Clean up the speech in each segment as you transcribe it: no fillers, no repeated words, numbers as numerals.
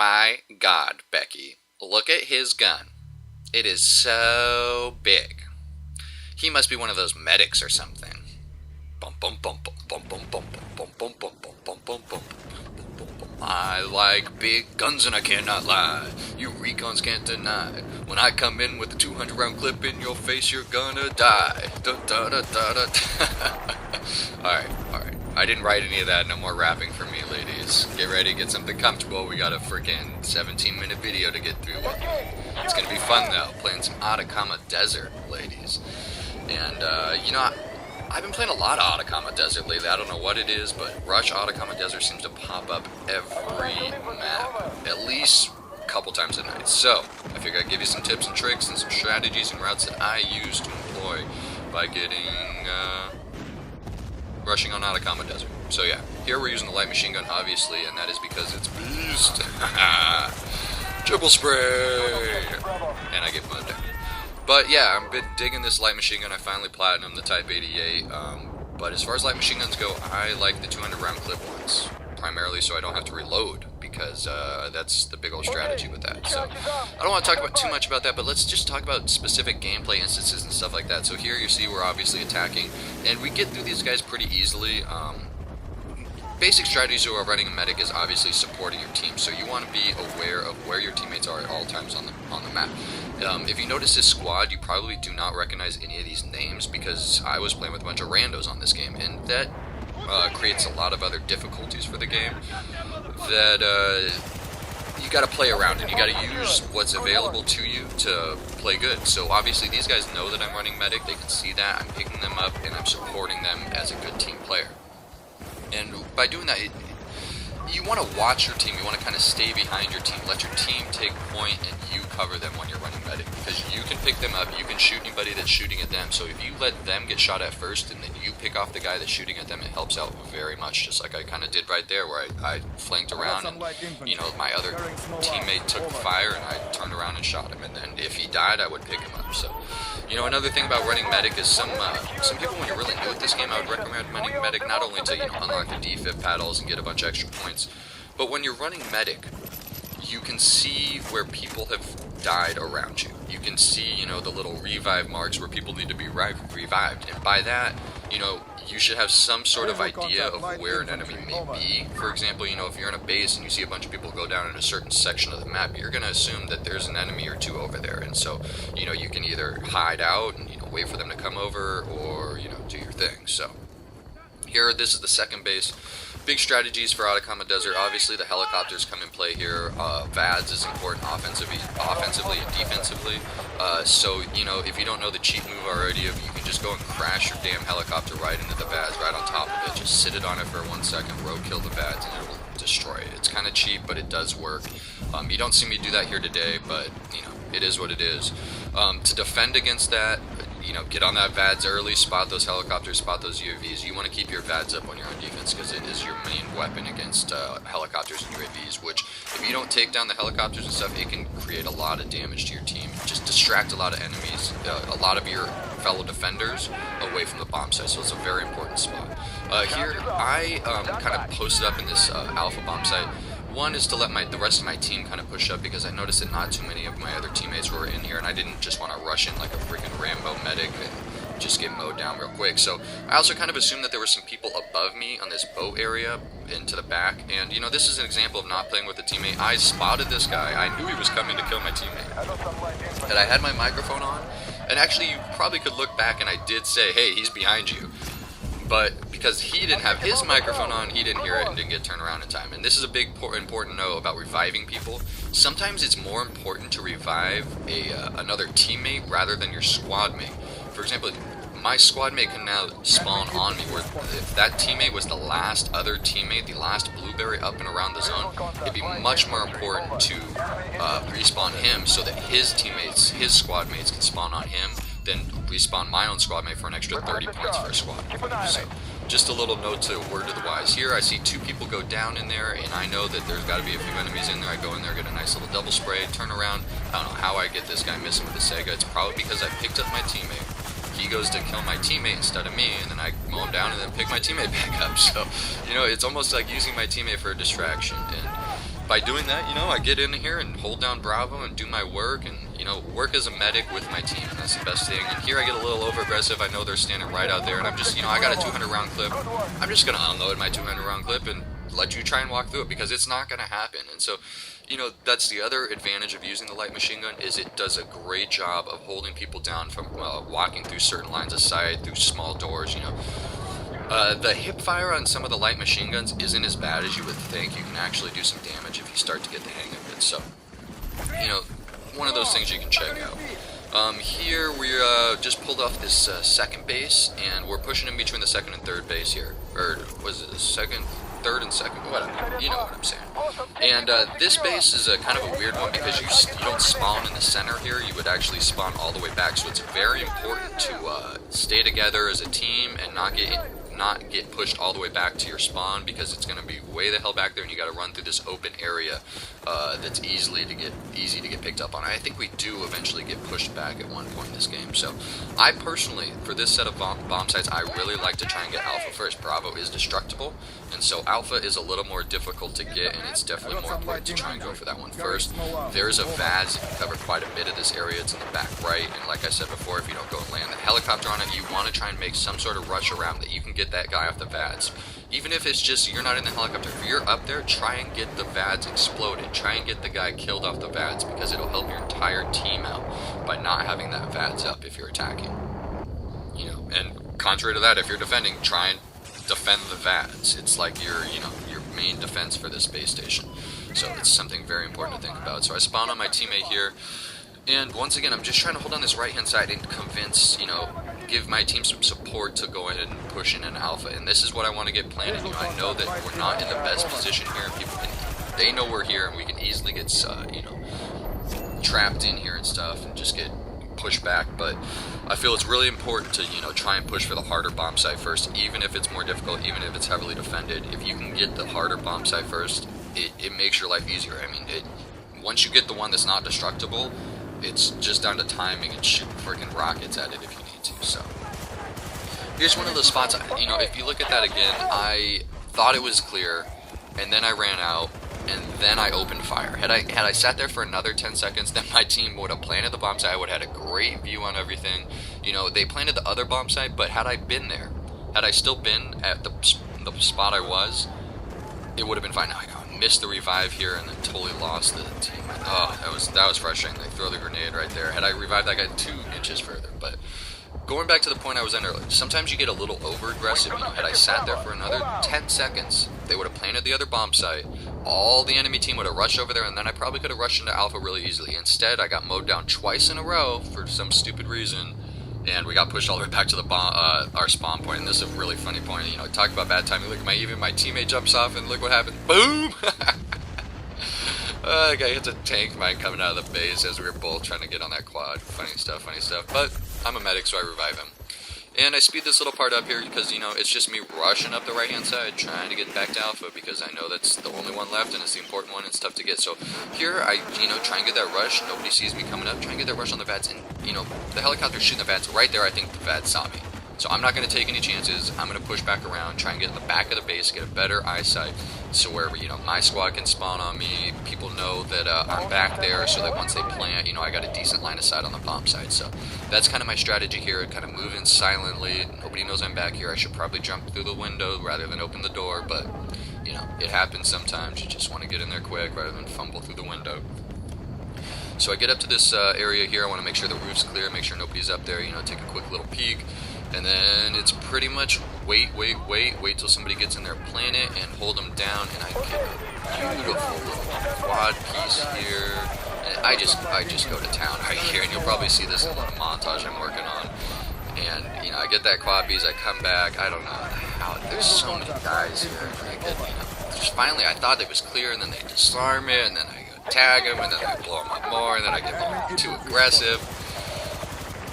My God, Becky, look at his gun. It is so big. He must be one of those medics or something. Bum bum bum bum bum bum bum bum bum bum bum bum bum bum. I like big guns and I cannot lie. You recons can't deny. When I come in with a 200 round clip in your face, you're gonna die. Da, da, da, da, da. Alright. I didn't write any of that. No more rapping for me, ladies. Get ready, get something comfortable. We got a freaking 17-minute video to get through. It's gonna be fun though, playing some Atacama Desert, ladies. And, I've been playing a lot of Atacama Desert lately. I don't know what it is, but Rush Atacama Desert seems to pop up every map, at least a couple times a night. So, I figured I'd give you some tips and tricks and some strategies and routes that I use to employ by rushing on Atacama Desert. So yeah, here we're using the light machine gun, obviously, and that is because it's beast. Triple spray! And I get mowed down. But yeah, I've been digging this light machine gun. I finally platinumed the Type 88. But as far as light machine guns go, I like the 200 round clip ones. Primarily so I don't have to reload, because that's the big old strategy with that. So I don't want to talk about too much about that, but let's just talk about specific gameplay instances and stuff like that. So here you see we're obviously attacking, and we get through these guys pretty easily. Basic strategies who are running a medic is obviously supporting your team, so you want to be aware of where your teammates are at all times on the map. If you notice this squad, you probably do not recognize any of these names, because I was playing with a bunch of randos on this game, and that creates a lot of other difficulties for the game that you got to play around, and you got to use what's available to you to play good. So obviously these guys know that I'm running medic, they can see that, I'm picking them up, and I'm supporting them as a good team player. And by doing that, you want to watch your team, you want to kind of stay behind your team, let your team take point and you cover them when you're running medic, because you can pick them up, you can shoot anybody that's shooting at them. So if you let them get shot at first and then you pick off the guy that's shooting at them, it helps out very much, just like I kind of did right there, where I flanked around and, my other teammate took fire and I turned around and shot him, and then if he died, I would pick him up. So, another thing about running medic is some people, when you're really new at this game, I would recommend running medic not only to, unlock the defib paddles and get a bunch of extra points, but when you're running medic, you can see where people have died around you. You can see, the little revive marks where people need to be revived. And by that, you should have some sort of idea of where an enemy may be. For example, if you're in a base and you see a bunch of people go down in a certain section of the map, you're going to assume that there's an enemy or two over there. And so, you can either hide out and, wait for them to come over, or, do your thing. So, here, this is the second base. Big strategies for Atacama Desert. Obviously, the helicopters come in play here. VADS is important offensively and defensively. So, if you don't know the cheat move already, you can just go and crash your damn helicopter right into the VADS, right on top of it. Just sit it on it for 1 second, roadkill the VADS, and it will destroy it. It's kind of cheap, but it does work. You don't see me do that here today, but, it is what it is. To defend against that, get on that VADS early, spot those helicopters, spot those UAVs. You want to keep your VADS up when you're on defense, because it is your main weapon against helicopters and UAVs, which, if you don't take down the helicopters and stuff, it can create a lot of damage to your team. Just distract a lot of enemies, a lot of your fellow defenders away from the bomb site, so it's a very important spot. Here, I kind of posted up in this alpha bomb site. One is to let the rest of my team kind of push up, because I noticed that not too many of my other teammates were in here, and I didn't just want to rush in like a freaking Rambo medic and just get mowed down real quick. So I also kind of assumed that there were some people above me on this boat area into the back, and this is an example of not playing with a teammate. I spotted this guy, I knew he was coming to kill my teammate, and I had my microphone on, and actually you probably could look back and I did say, hey, he's behind you. But because he didn't have his microphone on, he didn't hear it and didn't get turned around in time. And this is a big important note about reviving people. Sometimes it's more important to revive another teammate rather than your squad mate. For example, my squad mate can now spawn on me, where if that teammate was the last other teammate, the last blueberry up and around the zone, it'd be much more important to respawn him so that his teammates, his squad mates, can spawn on him, then respawn my own squad mate for an extra 30 points for a squad. So, just a little note to word to the wise. Here I see 2 people go down in there, and I know that there's got to be a few enemies in there. I go in there, get a nice little double spray, turn around. I don't know how I get this guy missing with the Sega. It's probably because I picked up my teammate. He goes to kill my teammate instead of me, and then I mow him down and then pick my teammate back up. So, it's almost like using my teammate for a distraction. And by doing that, you know, I get in here and hold down Bravo and do my work and, you know, work as a medic with my team. That's the best thing. And here I get a little over aggressive. I know they're standing right out there, and I'm just, you know, I got a 200 round clip. I'm just going to unload my 200 round clip and let you try and walk through it, because it's not going to happen. And so, you know, that's the other advantage of using the light machine gun, is it does a great job of holding people down from walking through certain lines of sight, through small doors, you know. The hip fire on some of the light machine guns isn't as bad as you would think. You can actually do some damage if you start to get the hang of it. So, you know, one of those things you can check out. Here we just pulled off this second base, and we're pushing in between the second and third base here. Or was it the second, third and second? Whatever. You know what I'm saying. And this base is a kind of a weird one, because you don't spawn in the center here. You would actually spawn all the way back. So it's very important to stay together as a team and not get pushed all the way back to your spawn, because it's going to be way the hell back there, and you got to run through this open area that's easy to get picked up on. I think we do eventually get pushed back at one point in this game. So I personally, for this set of bomb sites, I really like to try and get Alpha first. Bravo is destructible, and so Alpha is a little more difficult to get, and it's definitely more important to try and go for that one first. There's a VADS. You can cover quite a bit of this area. It's in the back right, and like I said before, if you don't go and land the helicopter on it, you want to try and make some sort of rush around that you can get that guy off the VADS. Even if it's just you're not in the helicopter, if you're up there, try and get the VADS exploded. Try and get the guy killed off the VADS, because it'll help your entire team out by not having that VADS up if you're attacking. You know, and contrary to that, if you're defending, try and defend the VADS. It's like your main defense for this base station. So it's something very important to think about. So I spawn on my teammate here, and once again, I'm just trying to hold on this right-hand side and convince, you know, give my team some support to go ahead and push in an Alpha. And this is what I want to get planted. You know, I know that we're not in the best position here, and they know we're here, and we can easily get, you know, trapped in here and stuff, and just get pushed back. But I feel it's really important to, you know, try and push for the harder bomb site first, even if it's more difficult, even if it's heavily defended. If you can get the harder bomb site first, it makes your life easier. I mean, once you get the one that's not destructible, it's just down to timing and shooting freaking rockets at it if you need to. So here's one of those spots, you know, if you look at that again, I thought it was clear, and then I ran out, and then I opened fire. Had I sat there for another 10 seconds, then my team would have planted the bomb site. I would have had a great view on everything. You know, they planted the other bomb site, but had I been there, had I still been at the spot I was, it would have been fine. Now I missed the revive here and then totally lost the team. Oh, that was frustrating. They throw the grenade right there. Had I revived that guy 2 inches further. But going back to the point I was in earlier, sometimes you get a little over aggressive. You know, had I sat there for another 10 seconds, they would have planted the other bomb site. All the enemy team would have rushed over there, and then I probably could have rushed into Alpha really easily. Instead, I got mowed down twice in a row for some stupid reason, and we got pushed all the way back to the our spawn point. And this is a really funny point. You know, talk about bad timing. Look, even my teammate jumps off, and look what happened. Boom! The guy hits a tank mine coming out of the base as we were both trying to get on that quad. Funny stuff. But I'm a medic, so I revive him. And I speed this little part up here because, you know, it's just me rushing up the right-hand side, trying to get back to Alpha, because I know that's the only one left, and it's the important one, and it's tough to get. So here, I, you know, try and get that rush. Nobody sees me coming up. Try and get that rush on the VADS, and, you know, the helicopter's shooting the VADS. Right there, I think the VADS saw me. So I'm not going to take any chances. I'm going to push back around, try and get in the back of the base, get a better eyesight, so where, you know, my squad can spawn on me. People know that I'm back there, so that once they plant, you know, I got a decent line of sight on the bomb site. So that's kind of my strategy here, kind of moving silently. Nobody knows I'm back here. I should probably jump through the window rather than open the door, but, you know, it happens sometimes. You just want to get in there quick rather than fumble through the window. So I get up to this area here. I want to make sure the roof's clear, make sure nobody's up there, you know, take a quick little peek. And then it's pretty much wait till somebody gets in their planet and hold them down, and I get a beautiful little quad piece here. And I just go to town right here, and you'll probably see this in the montage I'm working on. And, you know, I get that quad piece, I come back, I don't know how, there's so many guys here, and I get, you know, just finally I thought it was clear, and then they disarm it, and then I go tag them, and then I blow them up more, and then I get a little too aggressive.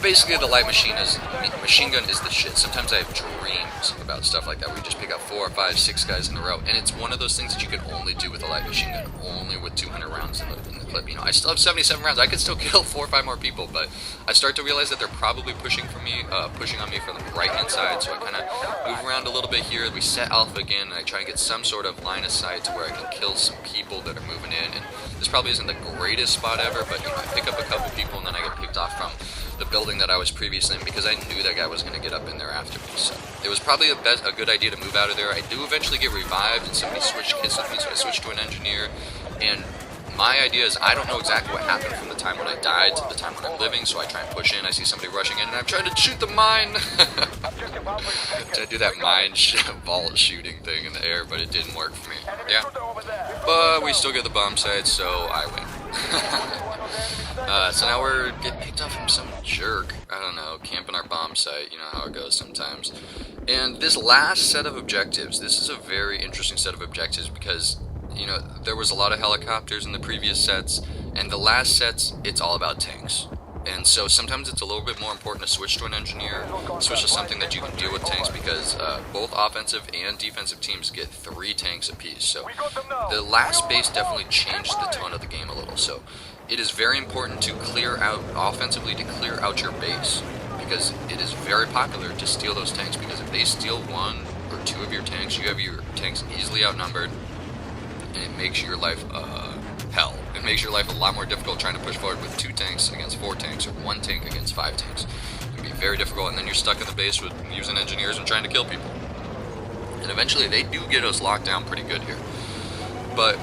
basically, the machine gun is the shit. Sometimes I have dreams about stuff like that, where you just pick up 4, 5, 6 guys in a row, and it's one of those things that you can only do with a light machine gun, only with 200 rounds in the clip. You know, I still have 77 rounds. I could still kill 4 or 5 more people, but I start to realize that they're probably pushing on me from the right-hand side, so I kind of move around a little bit here. We set alpha again, and I try and get some sort of line of sight to where I can kill some people that are moving in, and this probably isn't the greatest spot ever, but you know, I pick up a couple people, and then I get picked off from the building that I was previously in because I knew that guy was going to get up in there after me. So it was probably a good idea to move out of there. I do eventually get revived, and somebody switched kits with me, so I switched to an engineer. And my idea is I don't know exactly what happened from the time when I died to the time when I'm living, so I try and push in. I see somebody rushing in, and I'm trying to shoot the mine. Trying to do that mine vault shooting thing in the air, but it didn't work for me. Yeah, but we still get the bomb site, so I win. So now we're getting picked off from some jerk, I don't know, camping our bomb site, you know how it goes sometimes. And this last set of objectives, this is a very interesting set of objectives because, you know, there was a lot of helicopters in the previous sets, and the last sets, it's all about tanks. And so sometimes it's a little bit more important to switch to an engineer, switch to something that you can deal with tanks, because both offensive and defensive teams get 3 tanks apiece. So the last base definitely changed the tone of the game a little. So it is very important to clear out, offensively, to clear out your base, because it is very popular to steal those tanks, because if they steal 1 or 2 of your tanks, you have your tanks easily outnumbered, and it makes your life hell. It makes your life a lot more difficult trying to push forward with 2 tanks against 4 tanks, or 1 tank against 5 tanks. It can be very difficult, and then you're stuck in the base with using engineers and trying to kill people. And eventually they do get us locked down pretty good here. But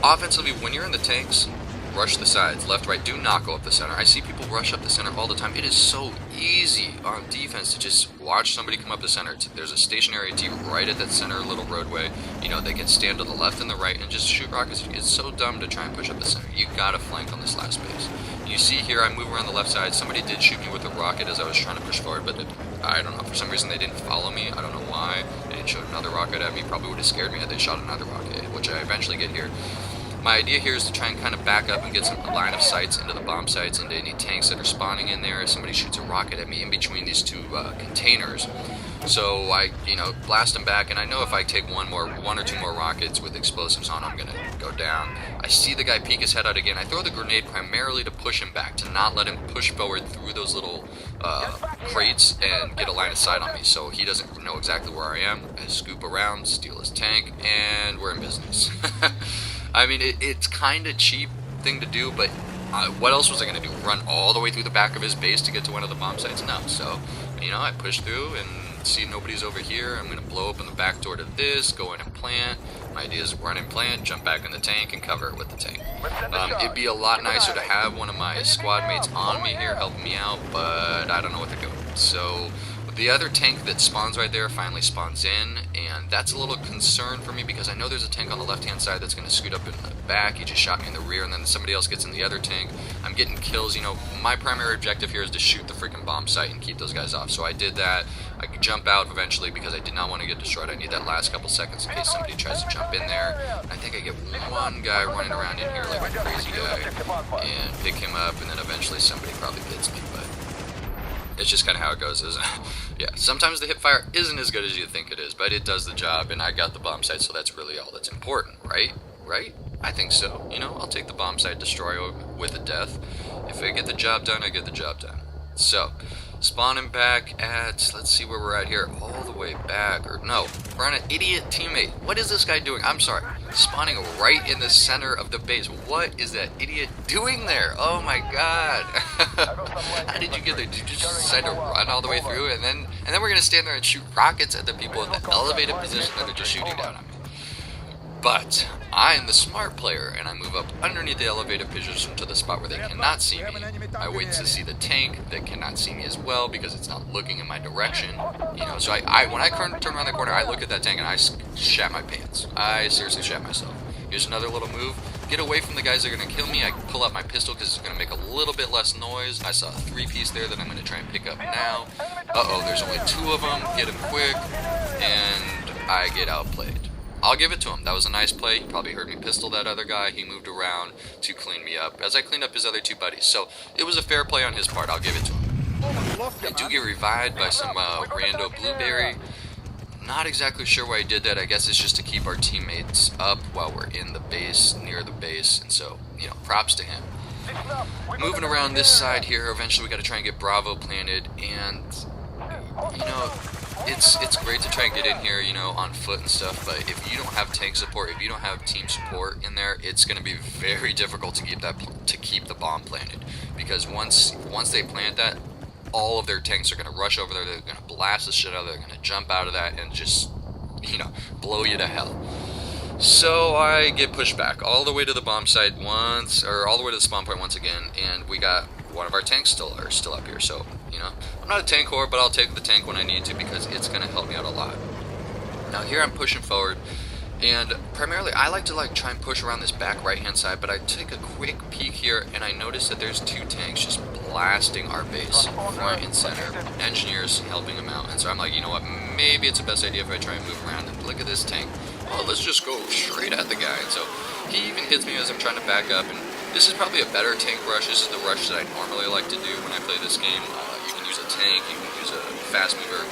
offensively, when you're in the tanks, rush the sides, left, right, do not go up the center. I see people rush up the center all the time. It is so easy on defense to just watch somebody come up the center. There's a stationary T right at that center little roadway. You know, they can stand to the left and the right and just shoot rockets. It's so dumb to try and push up the center. You gotta flank on this last base. You see here, I move around the left side. Somebody did shoot me with a rocket as I was trying to push forward, but I don't know. For some reason, they didn't follow me. I don't know why. They didn't shoot another rocket at me. Probably would have scared me had they shot another rocket, which I eventually get here. My idea here is to try and kind of back up and get some line of sights into the bomb sites, into any tanks that are spawning in there. If somebody shoots a rocket at me in between these 2 containers, so I, you know, blast them back. And I know if I take 1 or 2 more rockets with explosives on, I'm gonna go down. I see the guy peek his head out again. I throw the grenade primarily to push him back, to not let him push forward through those little crates and get a line of sight on me, so he doesn't know exactly where I am. I scoop around, steal his tank, and we're in business. I mean, it's kind of cheap thing to do, but what else was I going to do? Run all the way through the back of his base to get to one of the bomb sites? No. So, you know, I push through and see nobody's over here. I'm going to blow open the back door to this, go in and plant. My idea is run and plant, jump back in the tank, and cover it with the tank. It'd be a lot nicer to have one of my squad mates on me here helping me out, but I don't know what they're doing. So the other tank that spawns right there finally spawns in, and that's a little concern for me because I know there's a tank on the left-hand side that's going to scoot up in the back. He just shot me in the rear, and then somebody else gets in the other tank. I'm getting kills. You know, my primary objective here is to shoot the freaking bomb site and keep those guys off. So I did that. I could jump out eventually because I did not want to get destroyed. I need that last couple seconds in case somebody tries to jump in there. I think I get 1 guy running around in here like a crazy guy and pick him up, and then eventually somebody probably hits me, but it's just kind of how it goes, isn't it? Yeah, sometimes the hip fire isn't as good as you think it is, but it does the job, and I got the bomb site, so that's really all that's important, right? Right? I think so. You know, I'll take the bomb site destroyer with a death. If I get the job done, I get the job done. So, spawning back at, let's see where we're at here, all the way back, or no, we're on an idiot teammate. What is this guy doing? I'm sorry. Spawning right in the center of the base. What is that idiot doing there? Oh my god. How did you get there? Did you just decide to run all the way through, and then we're gonna stand there and shoot rockets at the people in the elevated position that are just shooting down on me? But I am the smart player, and I move up underneath the elevated position to the spot where they cannot see me. I wait to see the tank that cannot see me as well because it's not looking in my direction. You know, so when I turn around the corner, I look at that tank and I shat my pants. I seriously shat myself. Here's another little move. Get away from the guys that are going to kill me. I pull out my pistol because it's going to make a little bit less noise. I saw a 3-piece there that I'm going to try and pick up now. Uh-oh, there's only 2 of them. Get them quick. And I get outplayed. I'll give it to him. That was a nice play. He probably heard me pistol that other guy. He moved around to clean me up as I cleaned up his other 2 buddies. So it was a fair play on his part. I'll give it to him. I do get revived by some rando blueberry. Not exactly sure why I did that. I guess it's just to keep our teammates up while we're in the base, near the base, and so, you know, props to him. Moving around this side here, eventually we got to try and get Bravo planted, and, you know, it's great to try and get in here, you know, on foot and stuff, but if you don't have tank support, if you don't have team support in there, it's going to be very difficult to keep the bomb planted, because once they plant that, all of their tanks are going to rush over there, they're going to blast the shit out of it, they're going to jump out of that and just, you know, blow you to hell. So I get pushed back all the way to the bomb site once, or all the way to the spawn point once again, and we got one of our tanks still up here. So, you know, I'm not a tank whore, but I'll take the tank when I need to because it's going to help me out a lot. Now here I'm pushing forward, and primarily I like to try and push around this back right hand side, but I take a quick peek here and I notice that there's two tanks just blasting our base front and center, engineers helping them out, and so I'm like, you know what, maybe it's the best idea if I try and move around. And look at this tank. Oh, let's just go straight at the guy. And so he even hits me as I'm trying to back up, and this is probably a better tank rush. This is the rush that I normally like to do when I play this game. You can use a tank, you can use a fast mover.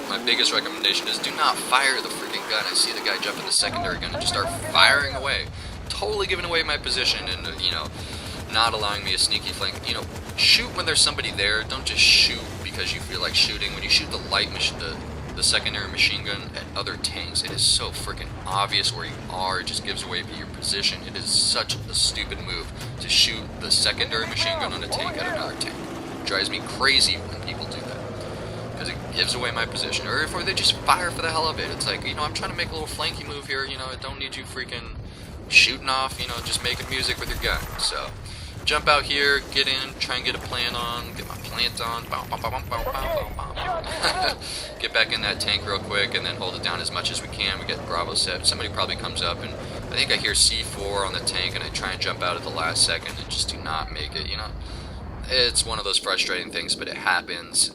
My biggest recommendation is do not fire the freaking gun. I see the guy jump in the secondary gun and just start firing away, totally giving away my position and, you know, not allowing me a sneaky flank. You know, shoot when there's somebody there. Don't just shoot because you feel like shooting. When you shoot the the secondary machine gun at other tanks, it is so freaking obvious where you are. It just gives away your position. It is such a stupid move to shoot the secondary machine gun on a tank at another tank. It drives me crazy when people do that, because it gives away my position. Or if they just fire for the hell of it. It's like, you know, I'm trying to make a little flanky move here, you know, I don't need you freaking shooting off, you know, just making music with your gun. So jump out here, get in, try and get a plant on, get my plant on, get back in that tank real quick, and then hold it down as much as we can. We get Bravo set. Somebody probably comes up, and I think I hear C4 on the tank, and I try and jump out at the last second and just do not make it, you know. It's one of those frustrating things, but it happens.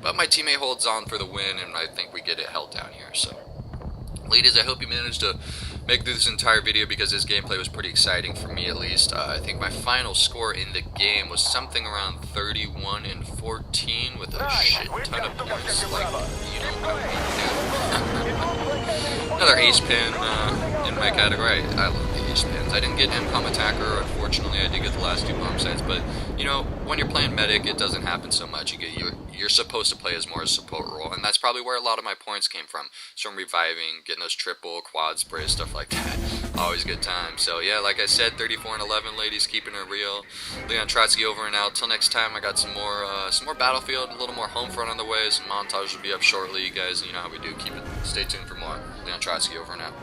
But my teammate holds on for the win, and I think we get it held down here. So, ladies, I hope you managed to make through this entire video because this gameplay was pretty exciting for me, at least. I think my final score in the game was something around 31-14 with a shit ton of points, like, you know, another ace pin in my category. I love the ace pins. I didn't get MCOM attacker, unfortunately. I did get the last two bomb sites, but, you know, when you're playing medic, it doesn't happen so much. You're supposed to play as more a support role, and that's probably where a lot of my points came from. It's from reviving, getting those triple, quad sprays, stuff like that. Always good time. So yeah, like I said, 34-11, ladies, keeping it real. Leon Trotsky over and out. Till next time, I got some more Battlefield, a little more Homefront on the way. Some montage will be up shortly. You guys, you know how we do. Keep it. Stay tuned for more. Leon Trotsky over and out.